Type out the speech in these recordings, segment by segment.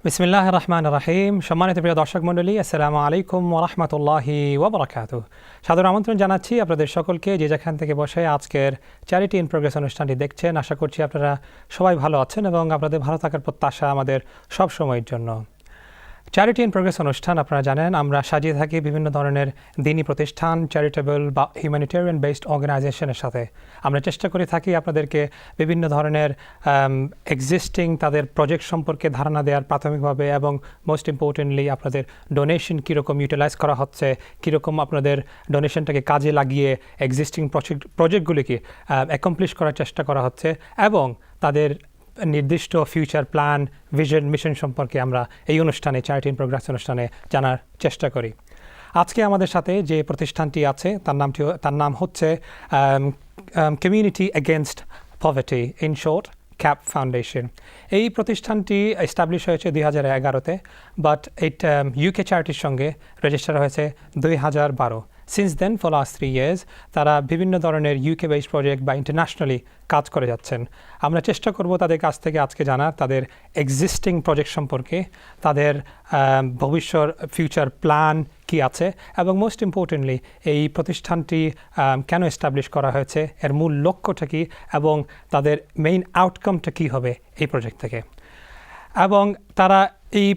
বিসমিল্লাহির রহমানির রহিম। সম্মানিত প্রিয় দর্শক মণ্ডলী, আসসালামু আলাইকুম ওয়া রাহমাতুল্লাহি ওয়া বারাকাতুহু। সাদর আমন্ত্রণ জানাচ্ছি আপনাদের সকলকে, যে যেখান থেকে বসে আজকের চ্যারিটি ইন প্রোগ্রেস অনুষ্ঠানটি দেখছেন। আশা করছি আপনারা সবাই ভালো আছেন এবং আপনাদের ভালো থাকার প্রত্যাশা আমাদের সব সময়ের জন্য। চ্যারিটি ইন প্রোগ্রেস অনুষ্ঠান, আপনারা জানেন, আমরা সাজিয়ে থাকি বিভিন্ন ধরনের দিনী প্রতিষ্ঠান, চ্যারিটেবল বা হিউম্যানিটেরিয়ান বেসড অর্গানাইজেশনের সাথে। আমরা চেষ্টা করে থাকি আপনাদেরকে বিভিন্ন ধরনের এক্সিস্টিং তাদের প্রজেক্ট সম্পর্কে ধারণা দেওয়ার প্রাথমিকভাবে, এবং মোস্ট ইম্পর্টেন্টলি আপনাদের ডোনেশন কীরকম ইউটিলাইজ করা হচ্ছে, কীরকম আপনাদের ডোনেশনটাকে কাজে লাগিয়ে এক্সিস্টিং প্রজেক্টগুলিকে অ্যাকমপ্লিশ করার চেষ্টা করা হচ্ছে, এবং তাদের নির্দিষ্ট ফিউচার প্ল্যান, ভিশন, মিশন সম্পর্কে আমরা এই অনুষ্ঠানে, চ্যারিটি ইন প্রোগ্রেস অনুষ্ঠানে জানার চেষ্টা করি। আজকে আমাদের সাথে যে প্রতিষ্ঠানটি আছে তার নাম হচ্ছে community against poverty, in short cap foundation. এই প্রতিষ্ঠানটি এস্টাবলিশ হয়েছে 2011-তে, বাট এটা ইউকে চ্যারিটির সঙ্গে রেজিস্টার হয়েছে 2012। Since then for last 3 years তারা বিভিন্ন ধরনের ইউকে বেসড প্রজেক্ট বা ইন্টারন্যাশনালি কাজ করে যাচ্ছেন। আমরা চেষ্টা করব তাদের কাছ থেকে আজকে জানার তাদের এক্সিস্টিং প্রজেক্ট সম্পর্কে, তাদের ভবিষ্যৎ ফিউচার প্ল্যান কি আছে, এবং মোস্ট ইম্পর্টেন্টলি এই প্রতিষ্ঠানটি কেন এস্টাবলিশ করা হয়েছে, এর মূল লক্ষ্যটা কী, এবং তাদের মেইন আউটকামটা কী হবে এই প্রজেক্ট থেকে, এবং তারা এই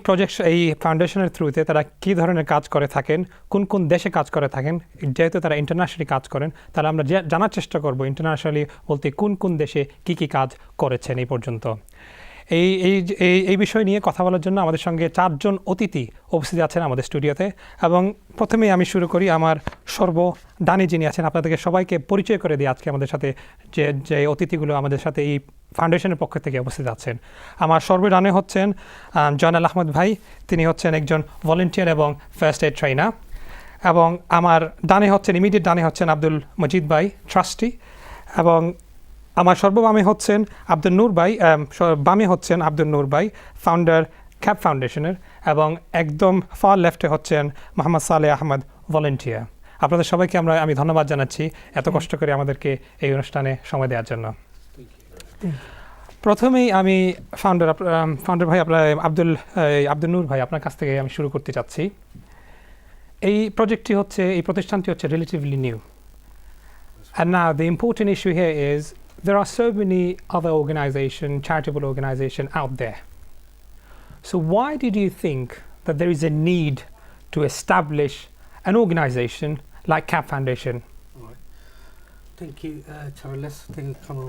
ফাউন্ডেশনের থ্রুতে তারা কী ধরনের কাজ করে থাকেন, কোন কোন দেশে কাজ করে থাকেন। যেহেতু তারা ইন্টারন্যাশনালি কাজ করেন, তাহলে আমরা জানার চেষ্টা করব ইন্টারন্যাশনালি বলতে কোন কোন দেশে কী কী কাজ করেছেন এই পর্যন্ত। এই বিষয় নিয়ে কথা বলার জন্য আমাদের সঙ্গে 4 জন অতিথি উপস্থিত আছেন আমাদের স্টুডিওতে। এবং প্রথমেই আমি শুরু করি, আমার সর্বডানে যিনি আছেন, আপনাদেরকে সবাইকে পরিচয় করে দিই আজকে আমাদের সাথে যে অতিথিগুলো আমাদের সাথে এই ফাউন্ডেশনের পক্ষ থেকে উপস্থিত আছেন। আমার সর্বডানে হচ্ছেন জয়নাল আহমদ ভাই, তিনি হচ্ছেন একজন ভলেন্টিয়ার এবং ফার্স্ট এড ট্রেনার। এবং আমার ডানে হচ্ছেন, ইমিডিয়েট ডানে হচ্ছেন আব্দুল মজিদ ভাই, ট্রাস্টি। এবং আমার সর্ববামে হচ্ছেন আব্দুল নূর ভাই, বামে হচ্ছেন আব্দুল নূর ভাই, ফাউন্ডার ক্যাপ ফাউন্ডেশনের। এবং একদম ফার লেফটে হচ্ছেন মোহাম্মদ সালেহ আহমদ, ভলেন্টিয়ার। আপনাদের সবাইকে আমি ধন্যবাদ জানাচ্ছি এত কষ্ট করে আমাদেরকে এই অনুষ্ঠানে সময় দেওয়ার জন্য। প্রথমেই আমি ফাউন্ডার ভাই, আপনার আব্দুল নূর ভাই, আপনার কাছ থেকে আমি শুরু করতে চাচ্ছি। এই প্রতিষ্ঠানটি হচ্ছে relatively new, and now the important issue here is there are so many other charitable organizations out there. So why did you think that there is a need to establish an organization like CAP Foundation? Thank you, Charles. Thank you, Kamal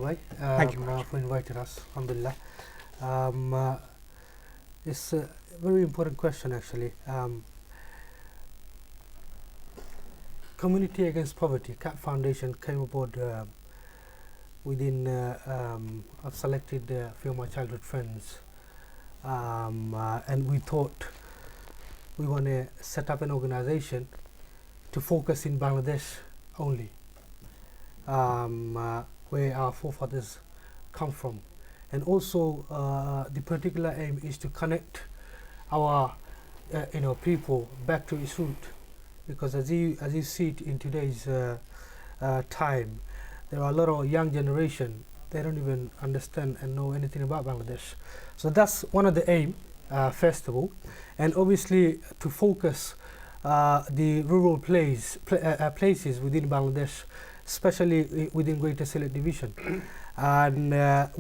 Thank you for inviting us. Alhamdulillah. It's a very important question, actually. Community Against Poverty, CAP Foundation, came aboard within. I've selected a few of my childhood friends, and we thought we want to set up an organization to focus in Bangladesh only. Where our forefathers come from, and also the particular aim is to connect our people back to its root, because as you see it in today's time, there are a lot of young generation, they don't even understand and know anything about Bangladesh. So that's one of the aim, first of all, and obviously to focus the rural places within Bangladesh, especially within Greater Sylhet Division. And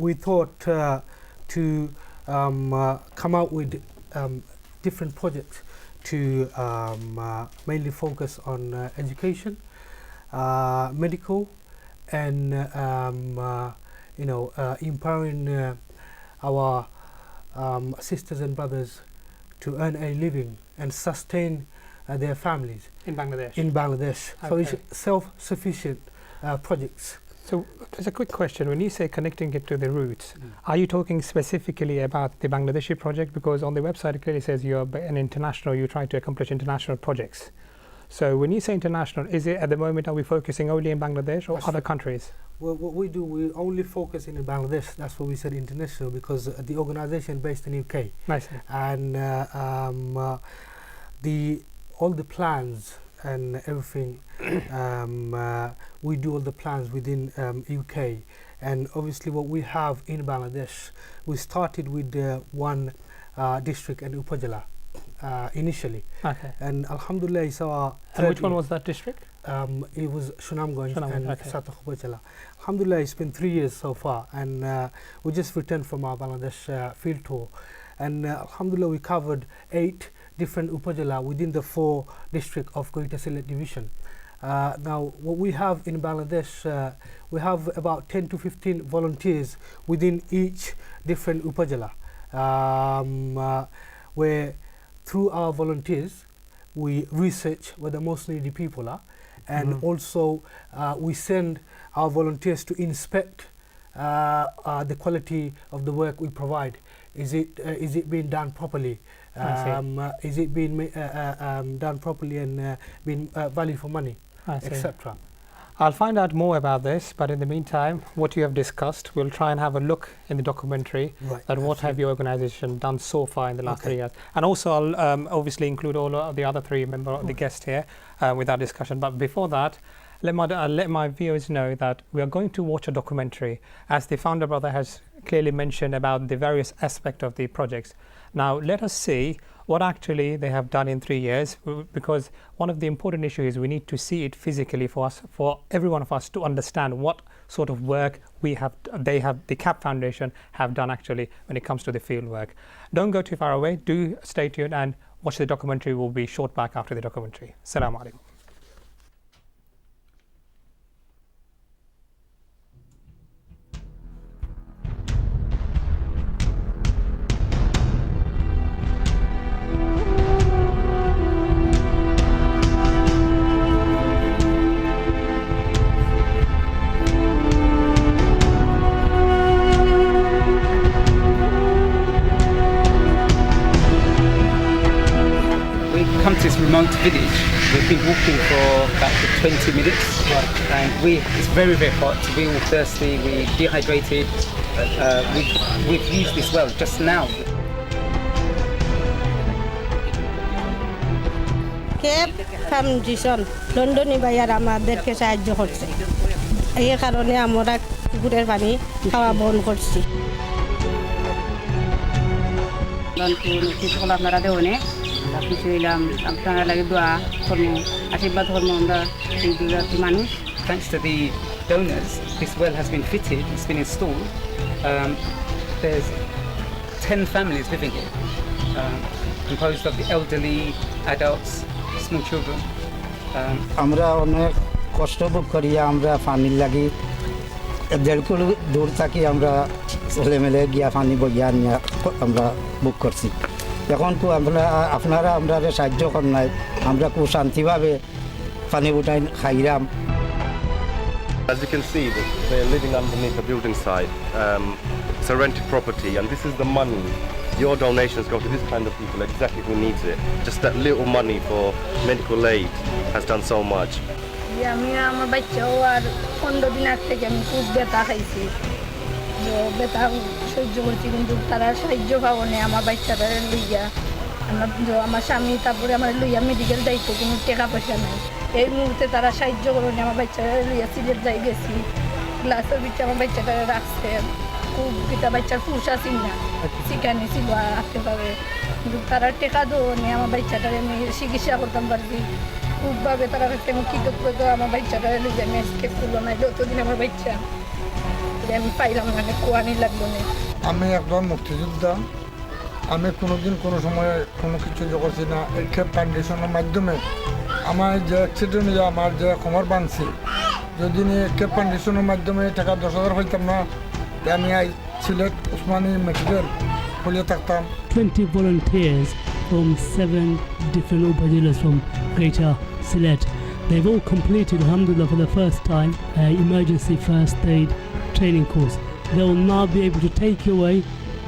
we thought to come out with different projects to mainly focus on education, medical, and empowering our sisters and brothers to earn a living and sustain their families in Bangladesh. So it's self-sufficient projects. So there's a quick question. When you say connecting it to the roots, are you talking specifically about the Bangladeshi project? Because on the website it clearly says you're trying to accomplish international projects. So when you say international, is it at the moment, are we focusing only in Bangladesh or other countries? Well, what we do, we only focus in Bangladesh. That's why we said international, because the organization based in UK. Nice. And all the plans and everything, we do all the plans within UK, and obviously what we have in Bangladesh, we started with one district and Upajala initially. Okay. And Alhamdulillah, it's our And which third one year. was that district? It was Shunamganj Shunamganj, and okay. Satak Upajala. Alhamdulillah, it's been 3 years so far, and we just returned from our Bangladesh field tour. And Alhamdulillah, we covered 8 different Upajala within the 4 district of Greater Sylhet Division. Now, what we have in Bangladesh, we have about 10 to 15 volunteers within each different Upajala, where through our volunteers, we research where the most needy people are, and also we send our volunteers to inspect the quality of the work we provide. Is it being done properly? Is it being done properly and being value for money, etc.? I'll find out more about this, but in the meantime, what you have discussed, we'll try and have a look in the documentary at what have your organization done so far in the last 3 years. And also I'll obviously include all of the other 3 members of the guests here with our discussion. But before that, let my viewers know that we are going to watch a documentary, as the founder brother has clearly mentioned about the various aspects of the projects. Now let us see what actually they have done in 3 years, because one of the important issues is we need to see it physically for every one of us to understand what sort of work the CAP Foundation have done actually when it comes to the field work. Don't go too far away, do stay tuned and watch the documentary. We'll be short back after the documentary. Assalamu alaikum. Come to this remote village. We've been walking for about 20 minutes, and it's very, very hot. We're all thirsty, we're dehydrated. We've used this well just now. CAP Foundation লন্ডনে ভাইয়ার আমাদেরকে সাহায্য করছে, এই কারণে আমরা পুকুরের পানি খাওয়া বন্ধ করছি। আপনারা দেওয়া কিছু এলাম আপনারা লাগে দোয়া কর্ম আশীর্বাদ কর্ম আমরা মানুষ। Thanks to the donors, this well has been fitted, it's been installed. There's 10 families living here, composed of the elderly, adults, small children. আমরা অনেক কষ্ট ভোগ করি, আমরা পানির লাগি 1.5 কিলো দূর থাকি, আমরা ছেলেমেলে গিয়া পানি বইয়া নিয়ে আমরা বুক করছি। এখন তো আপনারা আমরা সাহায্য করেন নাই, আমরা খুব শান্তিভাবে পানি উঠাই খাইলাম। As you can see, they're living underneath a building site. It's a rented property, and this is the money. Your donations go to this kind of people, exactly who needs it. Just that little money for medical aid has done so much. আমি আমার বাচ্চাও আর 15 দিন আগ থেকে আমি খুব ব্যথা খাইছি, ব্যথা সহ্য করছি, কিন্তু তারা সাহায্য পাবো না আমার বাচ্চাটা লইয়া। আমার স্বামী তারপরে আমার লইয়া মেডিকেল যাইতো, কোনো টাকা পয়সা নাই। এই মুহূর্তে তারা সাহায্য করো না, আমার বাচ্চাটা লইয়া সিলেট যাই গেছি, গ্লাসের ভিতরে আমার বাচ্চাটা রাখছে। খুব পিতা বাচ্চার ফুস আসিন না, সেখানে ছিল আসতে পারে, কিন্তু তারা টেকা দেবো না আমার বাচ্চাটারে আমি চিকিৎসা করতাম পারছি। খুবভাবে তারা কাছে আমি কৃতজ্ঞ, আমার বাচ্চাটারে লইয়া আমি স্কেপ করলো না, যতদিন আমার বাচ্চা আমি পাইলাম না, কোয়ানি লাগলো না। আমি একজন মুক্তিযোদ্ধা, আমি কোনোদিন কোনো সময় কোনো কিছু করছি না। এই CAP ফাউন্ডেশনের মাধ্যমে আমার যে অ্যাক্সিডেন্ট হয়ে আমার যে কোমর বাঁধছি, যদি CAP ফাউন্ডেশনের মাধ্যমে টাকা 10,000 হইতাম না, আমি সিলেট ওসমানী মেডিকেল খুলিয়ে থাকতাম। 20 volunteers from 7 different upazilas from Greater Sylhet. They've all completed, alhamdulillah, for the first time, emergency first aid training course. They will now be able to take away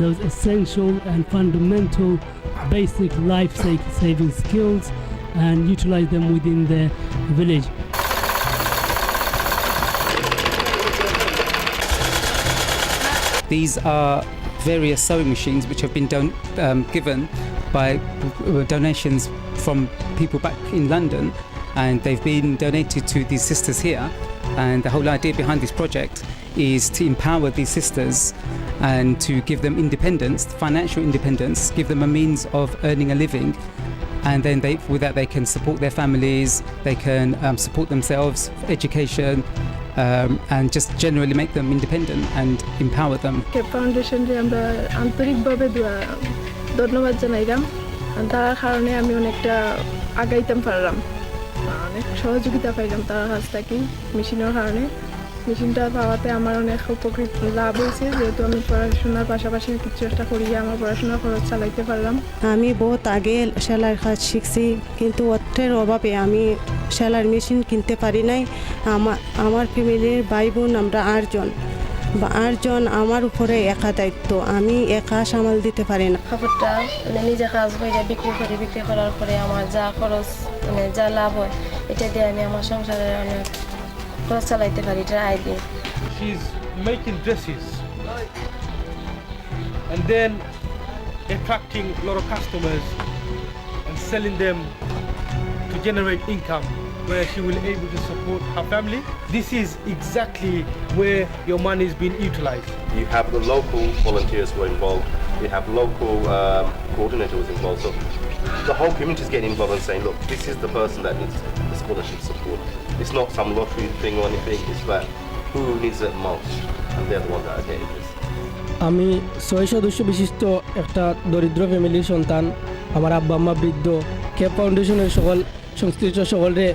those essential and fundamental basic life-saving skills and utilize them within their village. These are various sewing machines which have been given by donations from people back in London, and they've been donated to these sisters here. And the whole idea behind this project is to empower these sisters and to give them independence, financial independence, give them a means of earning a living, and then with that they can support their families, they can support themselves, education, and just generally make them independent and empower them. কেপ ফাউন্ডেশনকে আমরা আন্তরিকভাবে ধন্যবাদ জানাইলাম, তার কারণে আমি অনেকটা আগাইতাম পারলাম, অনেক সহযোগিতা পাইলাম তার কাছ থেকে মেশিনের কারণে। মেশিনটা পাওয়াতে আমার অনেক উপকৃত লাভ হয়েছে, যেহেতু আমি পড়াশোনার পাশাপাশি কিছু একটা করিয়ে আমার পড়াশোনার খরচ চালাইতে পারলাম। আমি বহুত আগে সেলাইয়ের কাজ শিখছি, কিন্তু অর্থের অভাবে আমি সেলাইয়ের মেশিন কিনতে পারি নাই। আমার ফ্যামিলির ভাই বোন আমরা 8জন আমার উপরে একা দায়িত্ব, আমি একা সামাল দিতে পারি না। কাপড়টা নিজে কাজ করে বিক্রি করার পরে আমার যা খরচ যা লাভ হয় এটা দিয়ে আমি আমার সংসারের অনেক খরচ চালাইতে পারি, এটা আয় দিয়ে। She's making dresses and then attracting a lot of customers and selling them to generate income where she will be able to support her family. This is exactly where your money is being utilized. You have the local volunteers who are involved, you have local coordinators involved, so the whole community is getting involved and saying, look, this is the person that needs the scholarship support. It's not some lottery thing or anything, it's that who needs it most, and they're the ones that are getting this. আমি 6 সদস্য বিশিষ্ট একটা দরিদ্র ফ্যামিলির সন্তান। আমার আব্বা আম্মা বৃদ্ধ। কেপ ফাউন্ডেশনের সকল সংশ্লিষ্ট সকলরে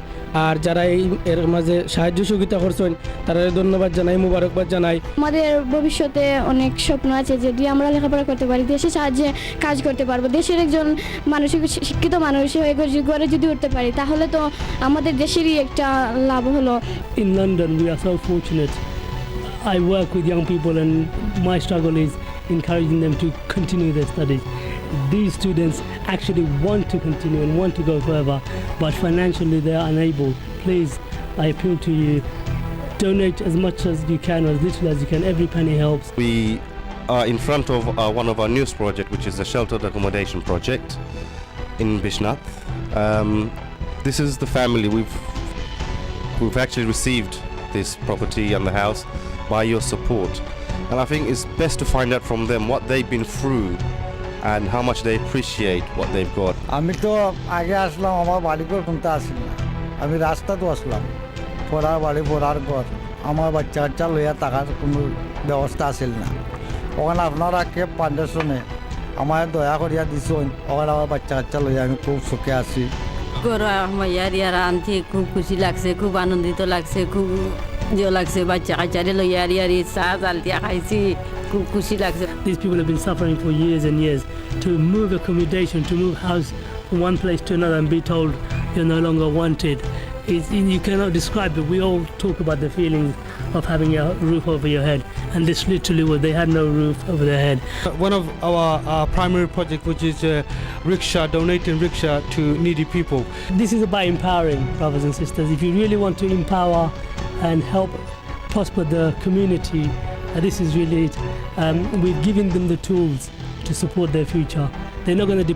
আর যারা এর মাঝে সাহায্য সহযোগিতা করছেন তারা ধন্যবাদ জানাই, মুবারকবাদ জানাই। আমাদের ভবিষ্যতে অনেক স্বপ্ন আছে, যদি আমরা লেখাপড়া করতে পারি, দেশের সাহায্যে কাজ করতে পারবো, দেশের একজন মানসিক শিক্ষিত মানুষ হয়ে ঘরে যদি উঠতে পারি তাহলে তো আমাদের দেশেরই একটা লাভ হলো। In London, we are so fortunate. I work with young people and my struggle is encouraging them to continue their studies. These students actually want to continue and want to go further, but financially they are unable. Please, I appeal to you, donate as much as you can, or as little as you can. Every penny helps. We are in front of one of our newest project, which is the sheltered accommodation project in Bishnath. This is the family. We've actually received this property and the house by your support, and I think it's best to find out from them what they've been through and how much they appreciate what they've got. আমি তো আগে আসলাম, আমার বাড়ি ঘর কোনটা আসিল না, আমি রাস্তাতেও আসলাম, পড়ার বাড়ি পড়ার ঘর, আমার বাচ্চা কাচ্চা লইয়া থাকার কোনো ব্যবস্থা আসিল না। ওখানে আপনারা কেপ ফাউন্ডেশনে আমার দয়া করিয়া দিছেন, ওখানে আমার বাচ্চা কাচ্চা লইয়া আমি খুব সুখে আছি। ইয়ার আনছি, খুব খুশি লাগছে, খুব আনন্দিত লাগছে, খুব ইয়ে লাগছে, বাচ্চা কাচ্চারে লইয়ারি চা জাল দিয়া খাইছি, খুব খুশি লাগছে। These people have been suffering for years and years. To move accommodation, to move house from one place to another and be told you're no longer wanted, you cannot describe it. We all talk about the feeling of having a roof over your head, and this literally was, they had no roof over their head. One of our primary project, which is rickshaw, donating rickshaw to needy people. This is about empowering, brothers and sisters. If you really want to empower and help prosper the community, this is really it. We've given them the tools to support their future. They're not going to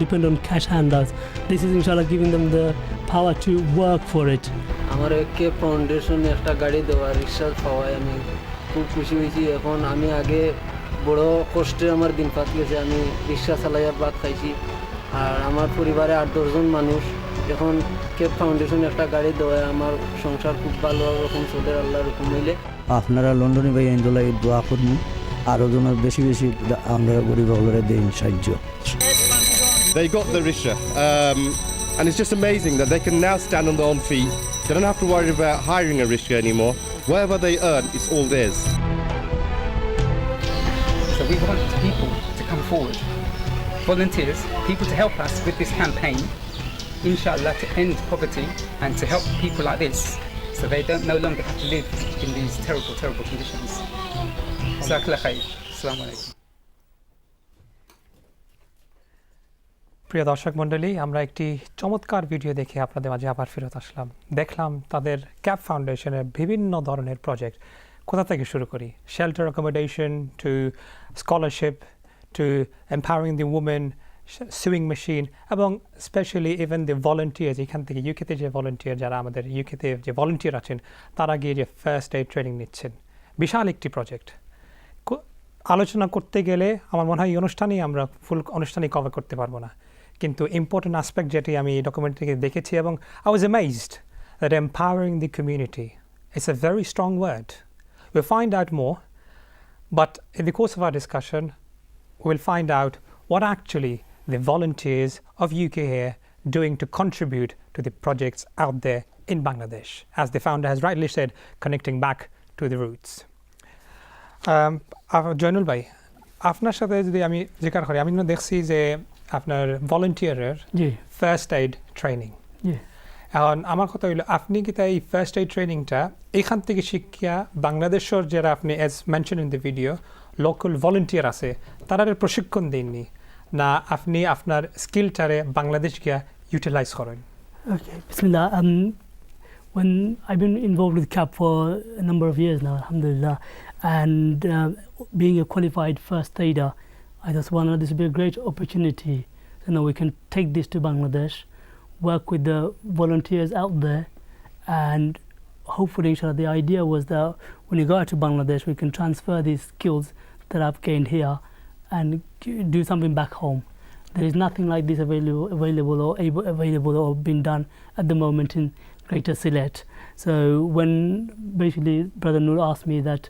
depend on cash handouts. This is inshallah giving them the power to work for it. আমার Cape ফাউন্ডেশনে একটা গাড়ি দেওয়া, রিক্সা পাওয়ায় আমি খুব খুশি হয়েছি। এখন আমি আগে বড় কষ্টে আমার দিন পাত গেছে, আমি রিক্সা চালাইয়া ভাত খাইছি, আর আমার পরিবারে 8-10 জন মানুষ। এখন কেপ ফাউন্ডেশনে একটা গাড়ি দেওয়ায় আমার সংসার খুব ভালো রকম চলে, আল্লাহর হুকুম হইলে। আপনারা লন্ডনে ভাই এনজলাই দোয়া করুন, আরও যেন বেশি বেশি আমরা গরিব হলরে দেন সাহায্য। They got the rickshaw, and it's just amazing that they can now stand on their own feet. They don't have to worry about hiring a rickshaw anymore. Whatever they earn, it's all theirs. So we want people to come forward, volunteers, people to help us with this campaign, inshallah, to end poverty and to help people like this, so they don't no longer have to live in these terrible, terrible conditions. Jazakallah khair. Assalamu alaikum. প্রিয় দর্শক মণ্ডলী, আমরা একটি চমৎকার video দেখে আপনাদের মাঝে আবার ফেরত আসলাম। দেখলাম তাদের ক্যাপ ফাউন্ডেশনের বিভিন্ন ধরনের প্রজেক্ট কোথা থেকে শুরু করি, shelter accommodation to scholarship to empowering the women, sewing machine, এবং স্পেশালি ইভেন দি ভলেন্টিয়ার্স। এখান থেকে ইউকেতে যে ভলেন্টিয়ার, যারা আমাদের ইউকেতে যে ভলেন্টিয়ার আছেন, তারা গিয়ে যে ফার্স্ট এইড ট্রেনিং নিচ্ছেন। বিশাল একটি প্রজেক্ট। আলোচনা করতে গেলে আমার মনে হয় এই অনুষ্ঠানেই আমরা ফুল অনুষ্ঠানই কভার করতে পারবো না, কিন্তু ইম্পর্টেন্ট অ্যাসপেক্ট যেটি আমি এই ডকুমেন্টারিতে দেখেছি এবং I was amazed that empowering the community it's a very strong word. We'll find out more, but in the course of our discussion we'll find out what actually the volunteers of UK here doing to contribute to the projects out there in Bangladesh, as the founder has rightly said, connecting back to the roots. Joynul ভাই, আপনার সাথে যদি আমি জিজ্ঞাসা করি, আমি দেখছি যে আপনার ভলান্টিয়ারের জি ফার্স্ট এইড ট্রেনিং, জি এখন আমার কথা হইলো আপনি কি তাই ফার্স্ট এইড ট্রেনিংটা এখান থেকে শিক্ষা বাংলাদেশের যারা আপনি as mention in the video local volunteer আছে তারা প্রশিক্ষণ দেননি, না আপনি আপনার স্কিলটারে বাংলাদেশ গিয়া ইউটিলাইজ করেন? Okay, Bismillah. When I've been involved with CAP for a number of years now, alhamdulillah, and being a qualified first aider, I just wondered this would be a great opportunity. So now we can take this to Bangladesh, work with the volunteers out there, and hopefully, inshallah, the idea was that when you go out to Bangladesh, we can transfer these skills that I've gained here and do something back home. There is nothing like this available or being done at the moment in Greater Sylhet. So when basically Brother Noor asked me that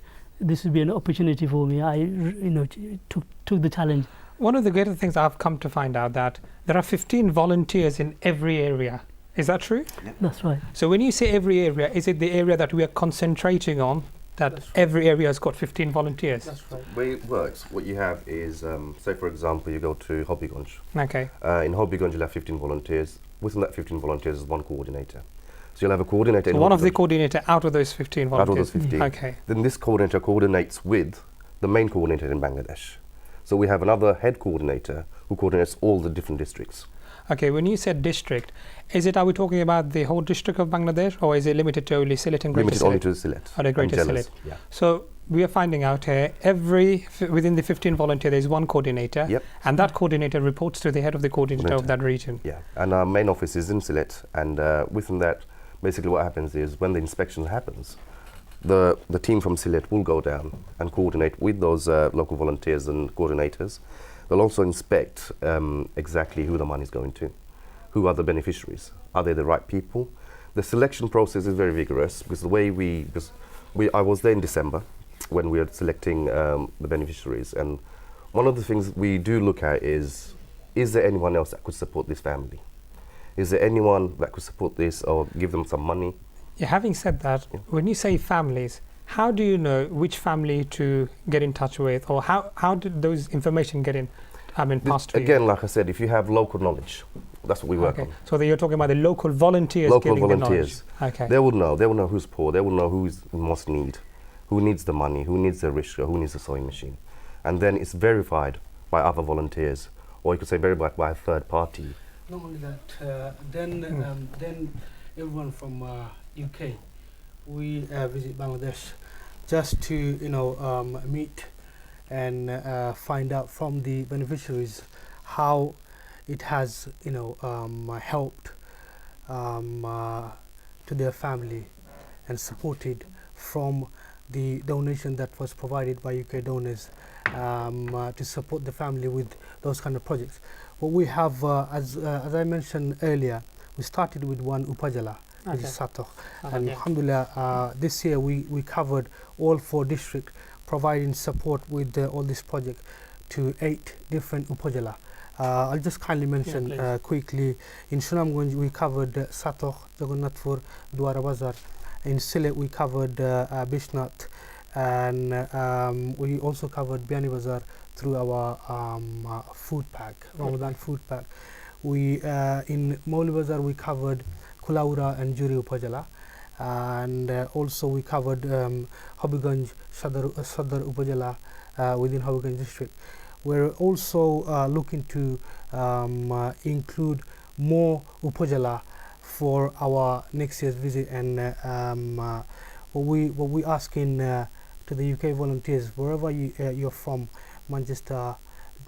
this would be an opportunity for me, I took the challenge. One of the greater things I've come to find out that there are 15 volunteers in every area. Is that true? Yeah. That's right. So when you say every area, is it the area that we are concentrating on, that every area has got 15 volunteers? That's right. The way it works, what you have is, say for example, you go to Hobbygunj. Okay. In Hobbygunj you'll have 15 volunteers. Within that 15 volunteers is one coordinator. So you'll have a coordinator. So one of the coordinator out of those 15 volunteers? Out of those 15. Okay. Then this coordinator coordinates with the main coordinator in Bangladesh. So we have another head coordinator who coordinates all the different districts. Okay, when you said district, are we talking about the whole district of Bangladesh, or is it limited to only Sylhet and Greater Limited Sylhet? only to Sylhet. Or the Greater Sylhet. Yeah. So we are finding out here, within the 15 volunteer, there is one coordinator, Yep. and that coordinator reports to the head of the coordinator of that region. Yeah, and our main office is in Sylhet, and within that, basically what happens is when the inspection happens, the team from Sylhet will go down and coordinate with those local volunteers and coordinators. They'll also inspect exactly who the money is going to, who are the beneficiaries, are they the right people. The selection process is very vigorous because I was there in December when we were selecting the beneficiaries, and one of the things we do look at is there anyone else that could support this family? Is there anyone that could support this or give them some money? Yeah, having said that, when you say families, how do you know which family to get in touch with, or how did those information get passed to you? Again, like I said, if you have local knowledge, that's what we work on. So you're talking about the local volunteers Local getting volunteers. the knowledge. Okay. They will know who's poor, they will know who's in most need, who needs the money, who needs the rishka, who needs the sewing machine. And then it's verified by other volunteers, or you could say verified by a third party. Not only that, then everyone from UK, we visit Bangladesh just to meet and find out from the beneficiaries how it has helped to their family and supported from the donation that was provided by UK donors to support the family with those kind of projects. What we have, as I mentioned earlier, we started with one Upajala, which is Satoh, and alhamdulillah, this year we covered all 4 districts, providing support with all this project to 8 different Upajala. I'll just kindly mention quickly. In Sunamganj we covered Satoh, Jagannathpur, Dwara Bazar. In Sylhet we covered Bishnat, and we also covered Biani Bazar through our food pack, Ramadan food pack. We in Mauli Bazar we covered Kulaura and Juri Upajala, and also we covered Hobbygunj, Sadar Upajala within Hobbygunj district. We're also looking to include more Upajala for our next year's visit, and what we asking to the UK volunteers, wherever you're from, Manchester,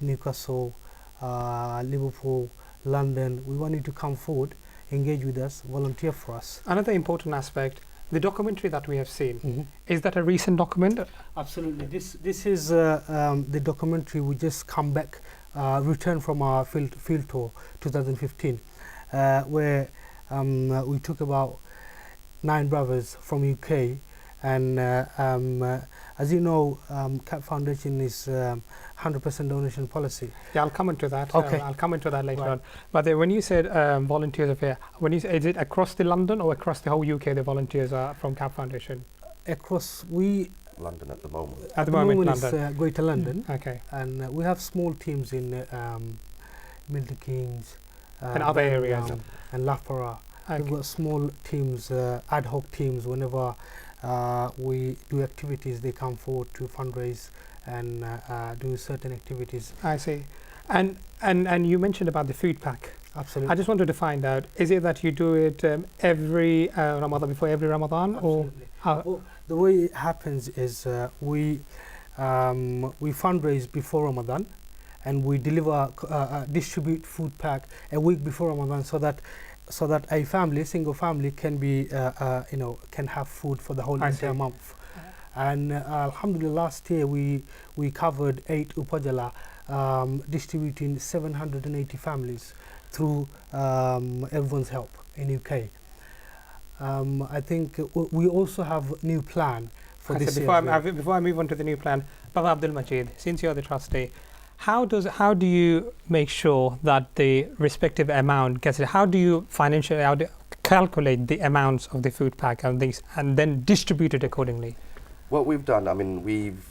Newcastle, Liverpool, London, we want you to come forward, engage with us, volunteer for us. Another important aspect, The documentary that we have seen, is that a recent document? Absolutely. This is the documentary we just come back, returned from our field tour 2015, where we took about 9 brothers from UK, and as you know, CAP Foundation is 100% donation policy. Yeah, I'll come into that. Okay. I'll come into that later Right. on. But when you said volunteers are here, is it across the London or across the whole UK? The volunteers are from CAP Foundation. Across London at the moment. At the moment, it's London. Greater London, Okay. and we have small teams in Milton Keynes And other areas. Birmingham and Loughborough. We've Okay. got small teams, ad hoc teams. Whenever we do activities, they come forward to fundraise and do certain activities. I see. And you mentioned about the food pack. Absolutely. I just wanted to find out, is it that you do it every Ramadan, before every Ramadan? Absolutely. Or Well, the way it happens is we fundraise before Ramadan, and we distribute food pack a week before Ramadan, so that a single family can be can have food for the whole I entire see. month. And alhamdulillah, last year we covered 8 upajala, distributing 780 families through everyone's help in UK. I think we also have new plan for I this said, year. before I move on to the new plan, Baba Abdul Majid, since you're the trustee, how do you make sure that the respective amount gets it? How do you financially calculate the amounts of the food pack and things, and then distribute it accordingly? What we've done, I mean, we've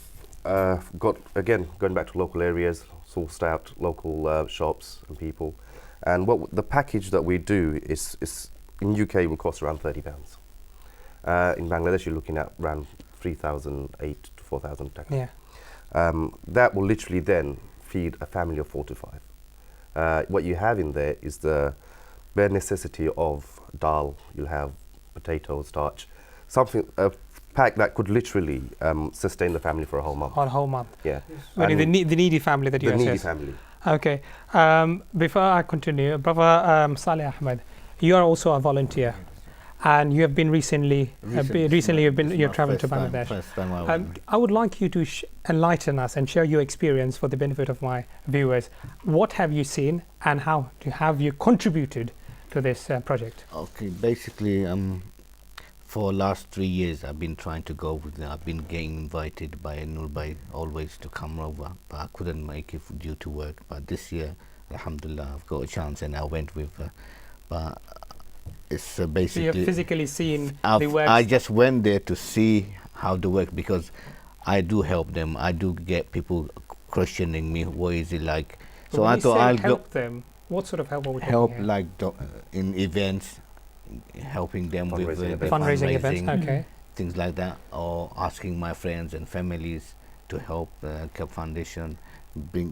got, again, going back to local areas, sourced out local shops and people. And the package that we do is in UK will cost around £30. In Bangladesh, you're looking at around 3,008 to 4,000 taka. Yeah. That will literally then feed a family of 4 to 5. What you have in there is the bare necessity of dal. You'll have potatoes, starch, a pack that could literally sustain the family for a whole month. On a whole month. Yeah. Meaning the needy family that you The needy assess. family. Okay. Before I continue, Brother Saleh Ahmed, you are also a volunteer, and you have been recently you've traveled to Bangladesh. First time I went. I would like you to enlighten us and share your experience for the benefit of my viewers. What have you seen, and how have you contributed to this project? Okay, basically, for last 3 years, I've been trying to go with them. I've been getting invited by Nurbai always to come over, but I couldn't make it due to work. But this year, alhamdulillah, I've got a chance, and I went with. But it's basically. So you have physically seen the work. I just went there to see how they work, because I do help them. I do get people questioning me, what is it like? So I thought I'll help them. What sort of help are we talking help here? like in events, helping them with Fundraising events, okay. things like that, or asking my friends and families to help the CAP Foundation,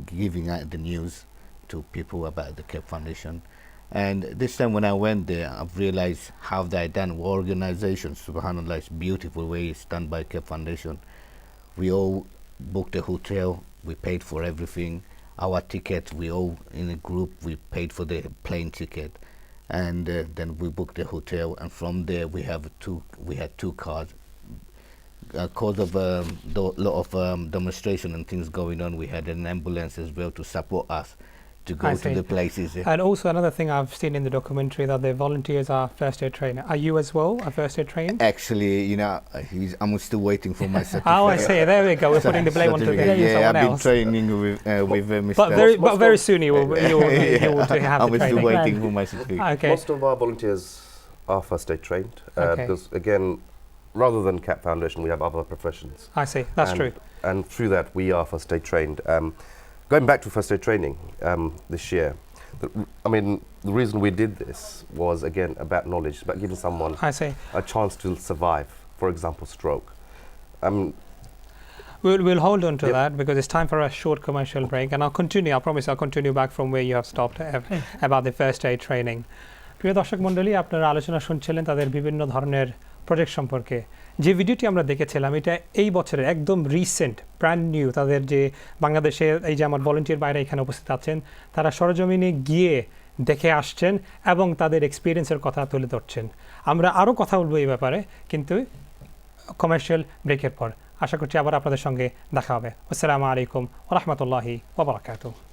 giving out the news to people about the CAP Foundation. And this time when I went there, I've realized how they done organization. Subhanallah, it's beautiful way it's done by CAP Foundation. We all booked a hotel, we paid for everything. Our tickets, we all in a group, we paid for the plane ticket, and then we booked the hotel. And from there, we had 2 cars. Cause of lot of demonstration and things going on, we had an ambulance as well to support us to go to the places. And also another thing I've seen in the documentary, that the volunteers are first aid trainer. Are you as well a first aid trained? Actually, I'm still waiting for my certificate. Oh, I see. There we go. We're putting the blame onto Yeah, someone I've been else. training with Mr. But very soon you will have I'm the still training. waiting for my certificate. Okay. Most of our volunteers are first aid trained, Okay. because again, rather than CAP Foundation, we have other professions. I see. That's true. And through that, we are first aid trained. Going back to first aid training this year, the reason we did this was, again, about knowledge, about giving someone I see. a chance to survive, for example, stroke. We'll hold on to Yep. that, because it's time for a short commercial break, and I promise I'll continue back from where you have stopped about the first aid training. প্রিয় দর্শক মণ্ডলী, আপনারা আলোচনা শুনছিলেন তাদের বিভিন্ন ধরনের project সম্পর্কে। যে ভিডিওটি আমরা দেখেছিলাম, এটা এই বছরের একদম রিসেন্ট ব্র্যান্ড নিউ। তাদের যে বাংলাদেশের এই যে আমার ভলান্টিয়ার বাইরে এখানে উপস্থিত আছেন, তারা সরজমিনে গিয়ে দেখে আসছেন এবং তাদের এক্সপিরিয়েন্সের কথা তুলে ধরছেন। আমরা আরও কথা বলবো এই ব্যাপারে, কিন্তু কমার্শিয়াল ব্রেকের পর। আশা করছি আবার আপনাদের সঙ্গে দেখা হবে। আসসালামু আলাইকুম ওয়া রাহমাতুল্লাহি ওয়া বারাকাতুহু।